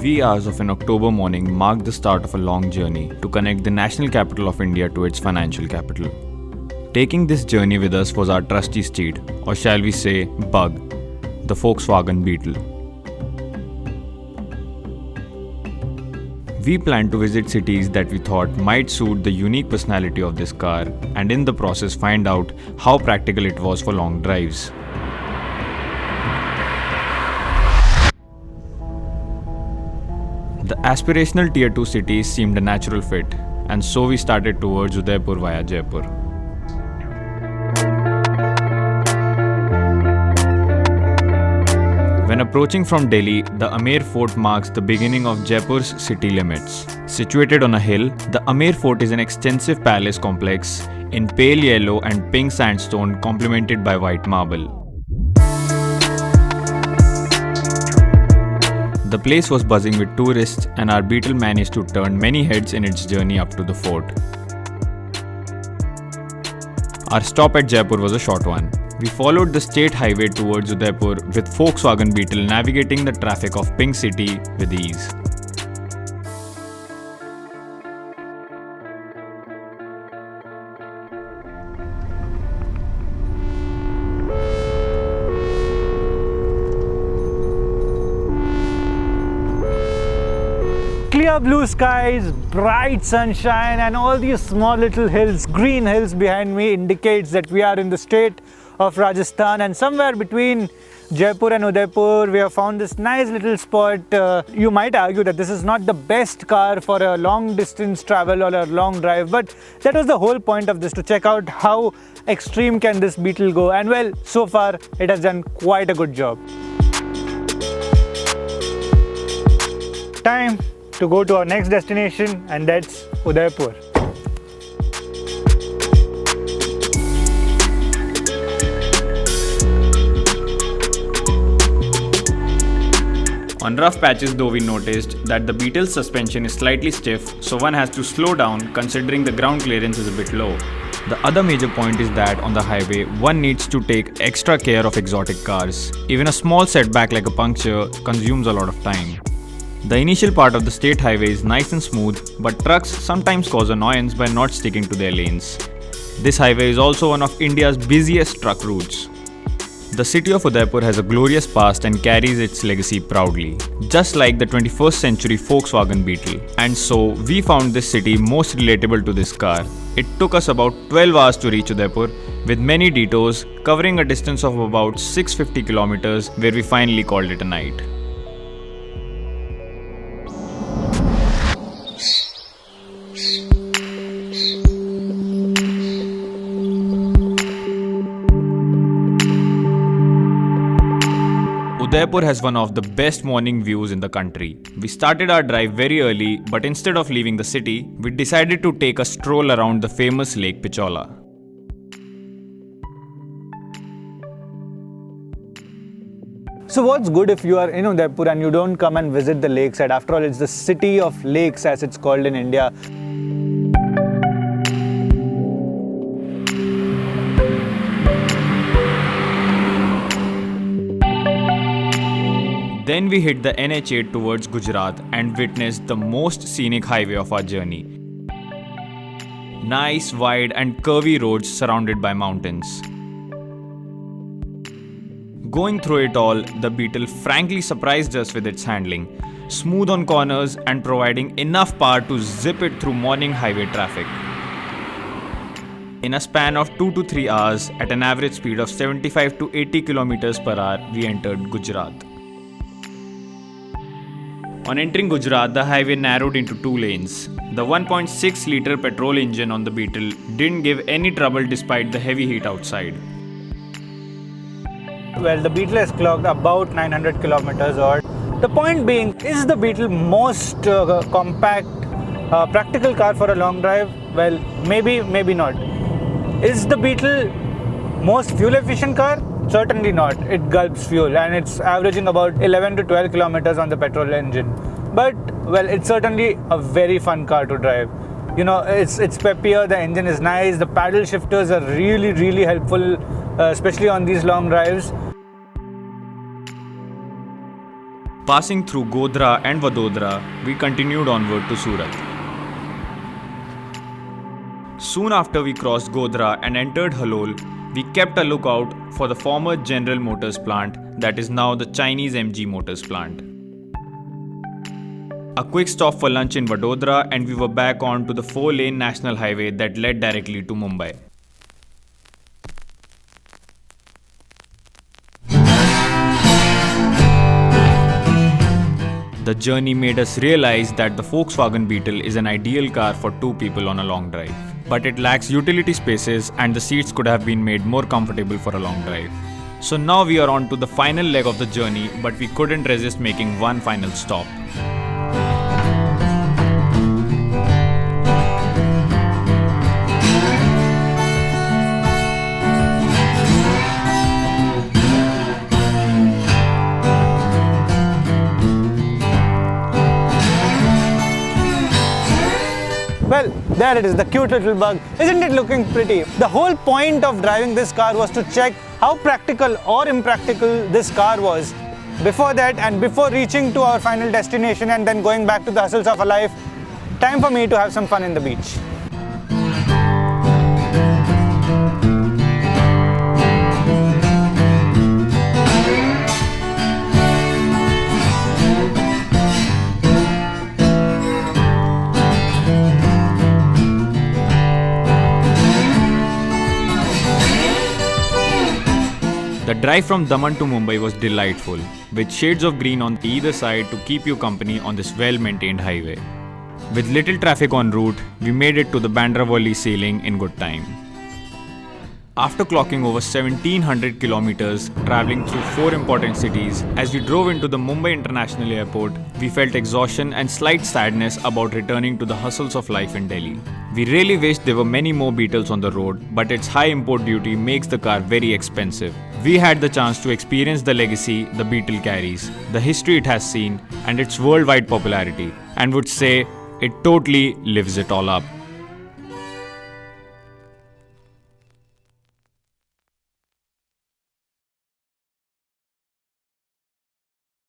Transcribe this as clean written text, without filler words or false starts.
Wee hours of an October morning marked the start of a long journey to connect the national capital of India to its financial capital. Taking this journey with us was our trusty steed, or shall we say, bug, the Volkswagen Beetle. We planned to visit cities that we thought might suit the unique personality of this car, and in the process find out how practical it was for long drives. The aspirational Tier 2 cities seemed a natural fit, and so we started towards Udaipur via Jaipur. When approaching from Delhi, the Amer fort marks the beginning of Jaipur's city limits. Situated on a hill, the Amer fort is an extensive palace complex in pale yellow and pink sandstone complemented by white marble. The place was buzzing with tourists, and our Beetle managed to turn many heads in its journey up to the fort. Our stop at Jaipur was a short one. We followed the state highway towards Udaipur with Volkswagen Beetle navigating the traffic of Pink City with ease. Clear blue skies, bright sunshine, and all these small little hills, green hills behind me indicates that we are in the state of Rajasthan, and somewhere between Jaipur and Udaipur we have found this nice little spot. You might argue that this is not the best car for a long distance travel or a long drive, but that was the whole point of this, to check out how extreme can this Beetle go, and well, so far it has done quite a good job. Time to go to our next destination, and that's Udaipur. On rough patches though, we noticed that the Beetle's suspension is slightly stiff, so one has to slow down considering the ground clearance is a bit low. The other major point is that on the highway, one needs to take extra care of exotic cars. Even a small setback like a puncture consumes a lot of time. The initial part of the state highway is nice and smooth, but trucks sometimes cause annoyance by not sticking to their lanes. This highway is also one of India's busiest truck routes. The city of Udaipur has a glorious past and carries its legacy proudly, just like the 21st century Volkswagen Beetle. And so, we found this city most relatable to this car. It took us about 12 hours to reach Udaipur, with many detours, covering a distance of about 650 kilometers, where we finally called it a night. Udaipur has one of the best morning views in the country. We started our drive very early, but instead of leaving the city, we decided to take a stroll around the famous Lake Pichola. So what's good if you are in Udaipur and you don't come and visit the lakeside? After all, it's the city of lakes as it's called in India. Then we hit the NH8 towards Gujarat and witnessed the most scenic highway of our journey. Nice, wide and curvy roads surrounded by mountains. Going through it all, the Beetle frankly surprised us with its handling, smooth on corners and providing enough power to zip it through morning highway traffic. In a span of 2 to 3 hours, at an average speed of 75 to 80 km per hour, we entered Gujarat. On entering Gujarat, the highway narrowed into 2 lanes. The 1.6 litre petrol engine on the Beetle didn't give any trouble despite the heavy heat outside. Well, the Beetle has clocked about 900 kilometers odd. The point being, is the Beetle most compact, practical car for a long drive? Well, maybe, maybe not. Is the Beetle most fuel efficient car? Certainly not. It gulps fuel and it's averaging about 11 to 12 kilometers on the petrol engine. But, well, it's certainly a very fun car to drive. You know, it's peppier, the engine is nice, the paddle shifters are really helpful, especially on these long drives. passing through Godhra and Vadodara, we continued onward to Surat. Soon after we crossed Godhra and entered Halol, we kept a lookout for the former General Motors plant that is now the Chinese MG Motors plant. A quick stop for lunch in Vadodara and we were back on to the 4-lane national highway that led directly to Mumbai. The journey made us realize that the Volkswagen Beetle is an ideal car for 2 people on a long drive. But it lacks utility spaces and the seats could have been made more comfortable for a long drive. So now we are on to the final leg of the journey, but we couldn't resist making one final stop. Well, there it is, the cute little bug. Isn't it looking pretty? The whole point of driving this car was to check how practical or impractical this car was. Before that, and before reaching to our final destination and then going back to the hustles of a life, time for me to have some fun in the beach. The drive from Daman to Mumbai was delightful, with shades of green on either side to keep you company on this well-maintained highway. With little traffic en route, we made it to the Bandra sailing in good time. After clocking over 1700 kilometers, traveling through 4 important cities, as we drove into the Mumbai International Airport, we felt exhaustion and slight sadness about returning to the hustles of life in Delhi. We really wish there were many more Beetles on the road, but its high import duty makes the car very expensive. We had the chance to experience the legacy the Beetle carries, the history it has seen, and its worldwide popularity, and would say it totally lives it all up.